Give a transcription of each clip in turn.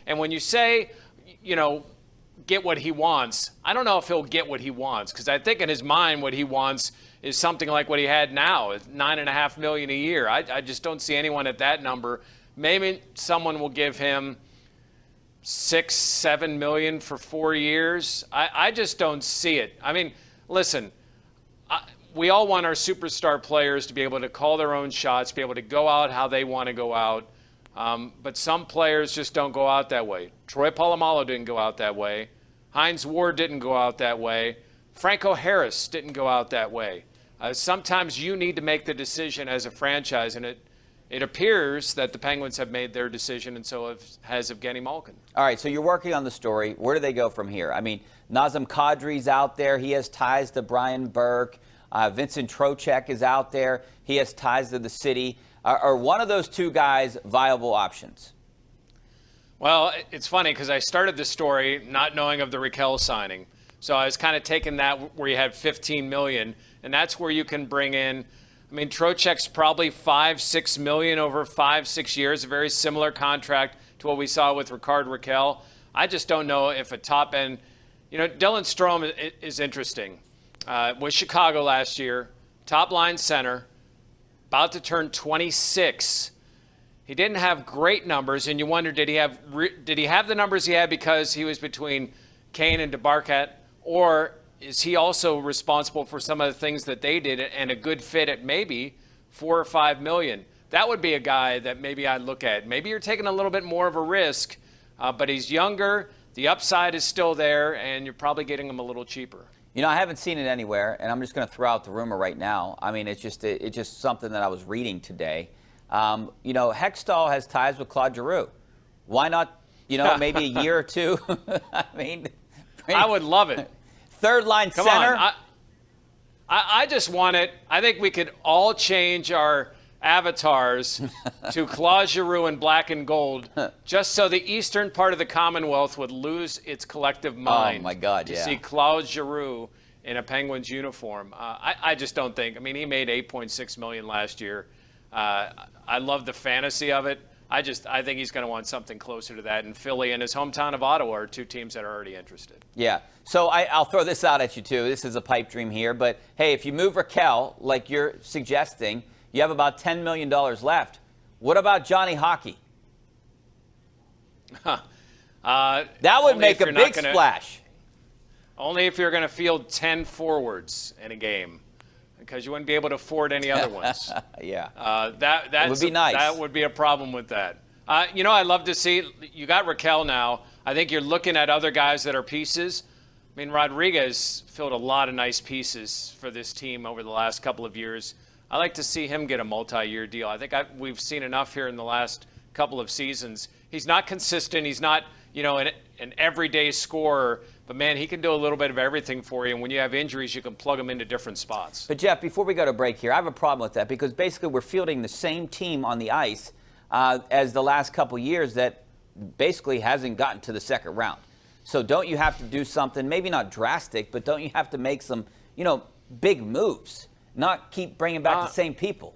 And when you say, get what he wants, I don't know if he'll get what he wants, because I think in his mind what he wants is something like what he had now, $9.5 million a year. I just don't see anyone at that number. Maybe someone will give him $6-7 million for 4 years. I just don't see it. I mean, listen, we all want our superstar players to be able to call their own shots, be able to go out how they want to go out. But some players just don't go out that way. Troy Polamalu didn't go out that way. Hines Ward didn't go out that way. Franco Harris didn't go out that way. Sometimes you need to make the decision as a franchise, and it appears that the Penguins have made their decision, and so has Evgeny Malkin. All right, so you're working on the story. Where do they go from here? I mean, Nazem Kadri's out there. He has ties to Brian Burke. Vincent Trocheck is out there. He has ties to the city. Are one of those two guys viable options? Well, it's funny because I started the story not knowing of the Raquel signing. So I was kind of taking that where you had $15 million, and that's where you can bring in. I mean, Trocheck's probably $5-6 million over 5-6 years, a very similar contract to what we saw with Rickard Raquel. I just don't know if a top end. Dylan Strome is interesting. Was Chicago last year, top line center, about to turn 26. He didn't have great numbers, and you wonder, did he have the numbers he had because he was between Kane and DeBarcat, or is he also responsible for some of the things that they did and a good fit at maybe $4 or $5 million? That would be a guy that maybe I'd look at. Maybe you're taking a little bit more of a risk, but he's younger, the upside is still there, and you're probably getting him a little cheaper. I haven't seen it anywhere, and I'm just going to throw out the rumor right now. I mean, it's just something that I was reading today. Hextall has ties with Claude Giroux. Why not, maybe a year or two? I mean, I would love it. Third line Come center. On. I just want it. I think we could all change our avatars to Claude Giroux in black and gold, just so the eastern part of the Commonwealth would lose its collective mind. Oh my God! To see Claude Giroux in a Penguins uniform. I just don't think. I mean, he made $8.6 million last year. I love the fantasy of it. I think he's going to want something closer to that. And Philly and his hometown of Ottawa are two teams that are already interested. Yeah. So I'll throw this out at you too. This is a pipe dream here, but hey, if you move Raquel like you're suggesting, you have about $10 million left. What about Johnny Hockey? That would make a big splash. Only if you're going to field 10 forwards in a game, because you wouldn't be able to afford any other ones. Yeah. That would be nice. That would be a problem with that. I'd love to see. You got Raquel now. I think you're looking at other guys that are pieces. I mean, Rodriguez filled a lot of nice pieces for this team over the last couple of years. I like to see him get a multi-year deal. I think we've seen enough here in the last couple of seasons. He's not consistent. He's not, an everyday scorer. But, man, he can do a little bit of everything for you. And when you have injuries, you can plug him into different spots. But, Jeff, before we go to break here, I have a problem with that because basically we're fielding the same team on the ice as the last couple years that basically hasn't gotten to the second round. So don't you have to do something, maybe not drastic, but don't you have to make some, big moves? Not keep bringing back the same people.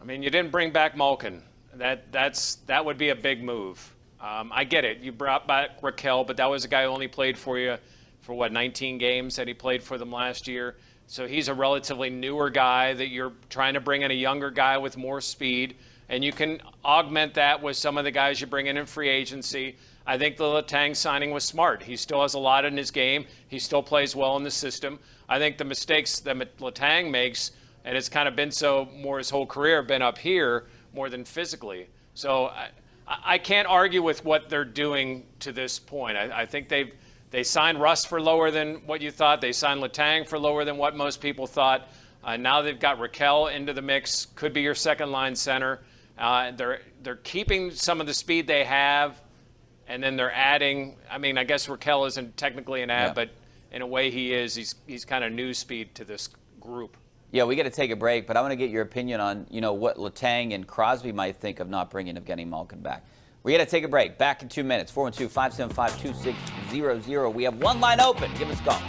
I mean, you didn't bring back Malkin. That would be a big move. I get it. You brought back Raquel, but that was a guy who only played for you for, 19 games that he played for them last year. So he's a relatively newer guy that you're trying to bring in a younger guy with more speed. And you can augment that with some of the guys you bring in free agency. I think the Letang signing was smart. He still has a lot in his game. He still plays well in the system. I think the mistakes that Letang makes, and it's kind of been so more his whole career, been up here more than physically. So I can't argue with what they're doing to this point. I think they signed Russ for lower than what you thought. They signed Letang for lower than what most people thought. Now they've got Raquel into the mix, could be your second-line center. They're keeping some of the speed they have, and then they're adding. I mean, I guess Raquel isn't technically an ad, but in a way he is. He's kind of news speed to this group. Yeah, we got to take a break, but I want to get your opinion on, what Letang and Crosby might think of not bringing Evgeny Malkin back. We got to take a break. Back in 2 minutes. 412-575-2600. We have one line open. Give us a call.